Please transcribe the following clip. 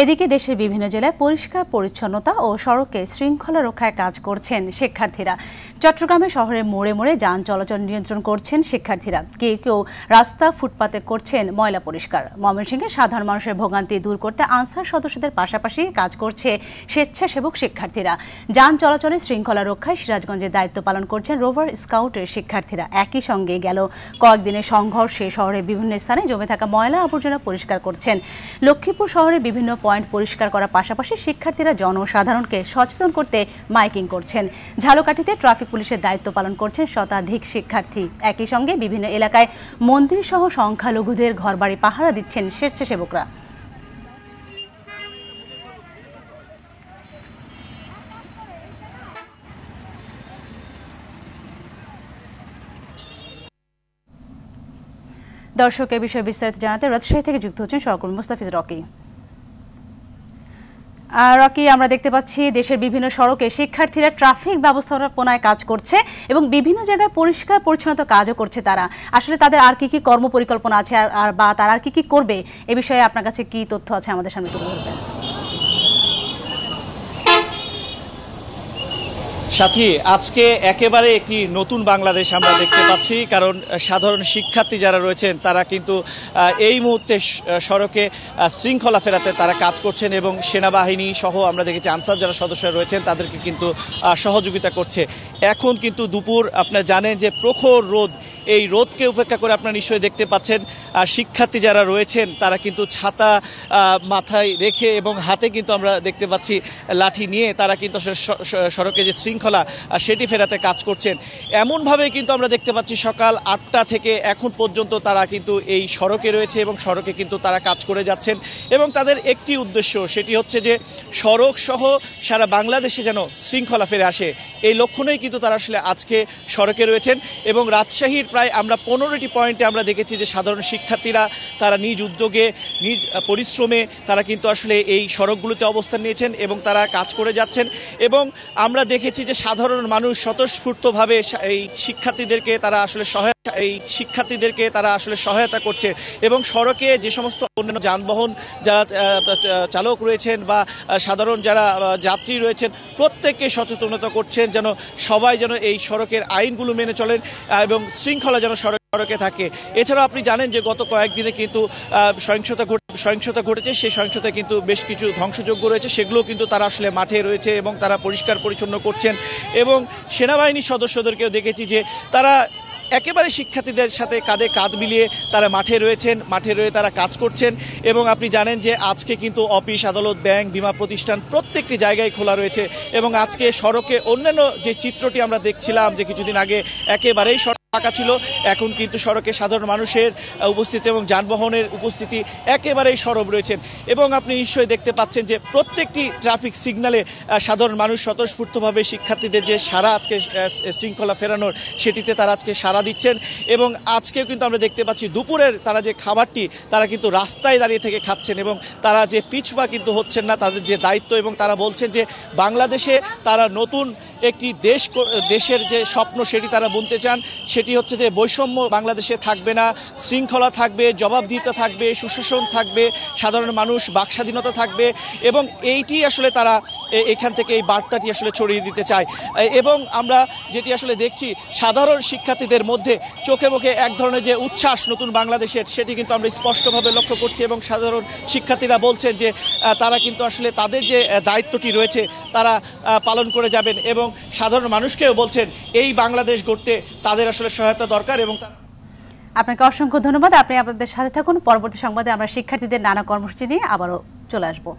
এদিকে দেশের বিভিন্ন জেলায় পরিষ্কার পরিচ্ছন্নতা ও সড়কে শৃঙ্খলা রক্ষায় কাজ করছেন শিক্ষার্থীরা। চট্টগ্রামে শহরের মোড়ে মোড়ে যান চলাচল নিয়ন্ত্রণ করছেন শিক্ষার্থীরা। কেউ কেউ রাস্তা ফুটপাতে করছেন ময়লা পরিষ্কার। ময়মনসিংহে সাধারণ মানুষের ভোগান্তি দূর করতে আনসার সদস্যদের পাশাপাশি কাজ করছে স্বেচ্ছাসেবক শিক্ষার্থীরা। যান চলাচলে শৃঙ্খলা রক্ষায় সিরাজগঞ্জে দায়িত্ব পালন করছেন রোভার স্কাউটের শিক্ষার্থীরা। একই সঙ্গে গেল কয়েকদিনের সংঘর্ষে শহরের বিভিন্ন স্থানে জমে থাকা ময়লা আবর্জনা পরিষ্কার করছেন। লক্ষ্মীপুর শহরের বিভিন্ন পয়েন্ট পরিষ্কার করার পাশাপাশি শিক্ষার্থীরা জনসাধারণকে সচেতন করতে মাইকিং করছেন। ঝালকাঠিতে ট্রাফিক পুলিশের দায়িত্ব পালন করছেন শতাধিক শিক্ষার্থী। একই সঙ্গে বিভিন্ন এলাকায় মন্দির সহ সংখ্যালঘুদের ঘরবাড়ি পাহারা দিচ্ছেন স্বেচ্ছাসেবকরা। দর্শক, এ বিষয়ে বিস্তারিত জানাতে রাজশাহী থেকে যুক্ত হচ্ছেন সহকর্মী মুস্তাফিজ রকি। রকি, আমরা দেখতে পাচ্ছি দেশের বিভিন্ন সড়কে শিক্ষার্থীরা ট্রাফিক ব্যবস্থাপনায় কাজ করছে এবং বিভিন্ন জায়গায় পরিষ্কার পরিচ্ছন্নতা কাজও করছে। তারা আসলে তাদের আর কি কর্মপরিকল্পনা আছে আর বা তারা আর কি করবে, এ বিষয়ে আপনার কাছে কি তথ্য আছে আমাদের সামনে তুলে ধরবেন? সাথী, আজকে একেবারে একটি নতুন বাংলাদেশ আমরা দেখতে পাচ্ছি, কারণ সাধারণ শিক্ষার্থী যারা রয়েছেন তারা কিন্তু এই মুহূর্তে সড়কে শৃঙ্খলা ফেরাতে তারা কাজ করছেন এবং সেনাবাহিনী সহ আমরা দেখেছি আনসার যারা সদস্যরা রয়েছেন তাদেরকে কিন্তু সহযোগিতা করছে। এখন কিন্তু দুপুর, আপনারা জানেন যে প্রখর রোদ, এই রোদকে উপেক্ষা করে আপনারা নিশ্চয়ই দেখতে পাচ্ছেন শিক্ষার্থী যারা রয়েছেন তারা কিন্তু ছাতা মাথায় রেখে এবং হাতে কিন্তু আমরা দেখতে পাচ্ছি লাঠি নিয়ে তারা কিন্তু সড়কে যে শৃঙ্খলা সেটি ফেরাতে কাজ করছেন। এমনভাবে কিন্তু আমরা দেখতে পাচ্ছি সকাল 8টা থেকে এখন পর্যন্ত তারা কিন্তু এই সড়কে রয়েছে এবং সড়কে কিন্তু তারা কাজ করে যাচ্ছেন এবং তাদের একটি উদ্দেশ্য, সেটি হচ্ছে যে সড়ক সহ সারা বাংলাদেশে যেন শৃঙ্খলা ফিরে আসে। এই লক্ষ্যণেই কিন্তু তারা আসলে আজকে সড়কে রয়েছেন এবং রাজশাহীর প্রায় আমরা 15টি পয়েন্টে আমরা দেখেছি যে সাধারণ শিক্ষার্থীরা তারা নিজ উদ্যোগে নিজ পরিশ্রমে তারা কিন্তু আসলে এই সড়কগুলোতে অবস্থান নিয়েছেন এবং তারা কাজ করে যাচ্ছেন এবং আমরা দেখেছি যে সাধারণ মানুষ স্বতঃস্ফূর্তভাবে এই শিক্ষার্থীদেরকে তারা আসলে সহায়তা করছে এবং সড়কে যে সমস্ত অন্যান্য যানবাহন যারা চালক রয়েছেন বা সাধারণ যারা যাত্রী রয়েছেন প্রত্যেককে সচেতনতা করছেন যেন সবাই যেন এই সড়কের আইনগুলো মেনে চলেন এবং শৃঙ্খলা যেন সড়কে থাকে। এছাড়াও আপনি জানেন যে গত কয়েকদিনে কিন্তু সহিংসতা ঘটেছে, সেই সহিংসতায় কিন্তু বেশ কিছু ধ্বংসযজ্ঞ রয়েছে, সেগুলো কিন্তু তারা আসলে মাঠে রয়েছে এবং তারা পরিষ্কার পরিচ্ছন্ন করছেন এবং সেনাবাহিনীর সদস্যদেরকেও দেখেছি যে তারা একেবারে শিক্ষার্থীদের সাথে কাঁধে কাঁধ মিলিয়ে তারা মাঠে রয়েছেন, মাঠে রয়ে তারা কাজ করছেন এবং আপনি জানেন যে আজকে কিন্তু অফিস আদালত ব্যাংক বীমা প্রতিষ্ঠান প্রত্যেকটি জায়গায় খোলা রয়েছে এবং আজকে সড়কে অন্যান্য যে চিত্রটি আমরা দেখছিলাম যে কিছুদিন আগে একেবারেই ফাঁকা ছিল, এখন কিন্তু সড়কে সাধারণ মানুষের উপস্থিতি এবং যানবাহনের উপস্থিতি একেবারেই সরব রয়েছেন এবং আপনি নিশ্চয়ই দেখতে পাচ্ছেন যে প্রত্যেকটি ট্রাফিক সিগন্যালে সাধারণ মানুষ স্বতঃস্ফূর্তভাবে শিক্ষার্থীদের যে সারা আজকে শৃঙ্খলা ফেরানোর সেটিতে তারা আজকে সাড়া দিচ্ছেন এবং আজকেও কিন্তু আমরা দেখতে পাচ্ছি দুপুরের তারা যে খাবারটি তারা কিন্তু রাস্তায় দাঁড়িয়ে থেকে খাচ্ছেন এবং তারা যে পিছপা কিন্তু হচ্ছেন না, তাদের যে দায়িত্ব এবং তারা বলছেন যে বাংলাদেশে তারা নতুন একটি দেশের যে স্বপ্ন সেটি তারা বুনতে চান। সেটি হচ্ছে যে বৈষম্য বাংলাদেশে থাকবে না, শৃঙ্খলা থাকবে, জবাবদিহিতা থাকবে, সুশাসন থাকবে, সাধারণ মানুষ বাকস্বাধীনতা থাকবে এবং এইটি আসলে তারা এখান থেকে এই বার্তাটি আসলে ছড়িয়ে দিতে চায় এবং আমরা যেটি আসলে দেখছি সাধারণ শিক্ষার্থীদের মধ্যে চোখে মুখে এক ধরনের যে উচ্ছ্বাস নতুন বাংলাদেশের সেটি কিন্তু আমরা স্পষ্টভাবে লক্ষ্য করছি এবং সাধারণ শিক্ষার্থীরা বলছেন যে তারা কিন্তু আসলে তাদের যে দায়িত্বটি রয়েছে তারা পালন করে যাবেন এবং সাধারণ মানুষকেও বলছেন এই বাংলাদেশ গড়তে তাদের আসলে সহায়তা দরকার এবং আপনাকে অসংখ্য ধন্যবাদ। আপনি আপনাদের সাথে থাকুন। পরবর্তী সংবাদে আমরা শিক্ষার্থীদের নানা কর্মসূচি নিয়ে আবারও চলে আসবো।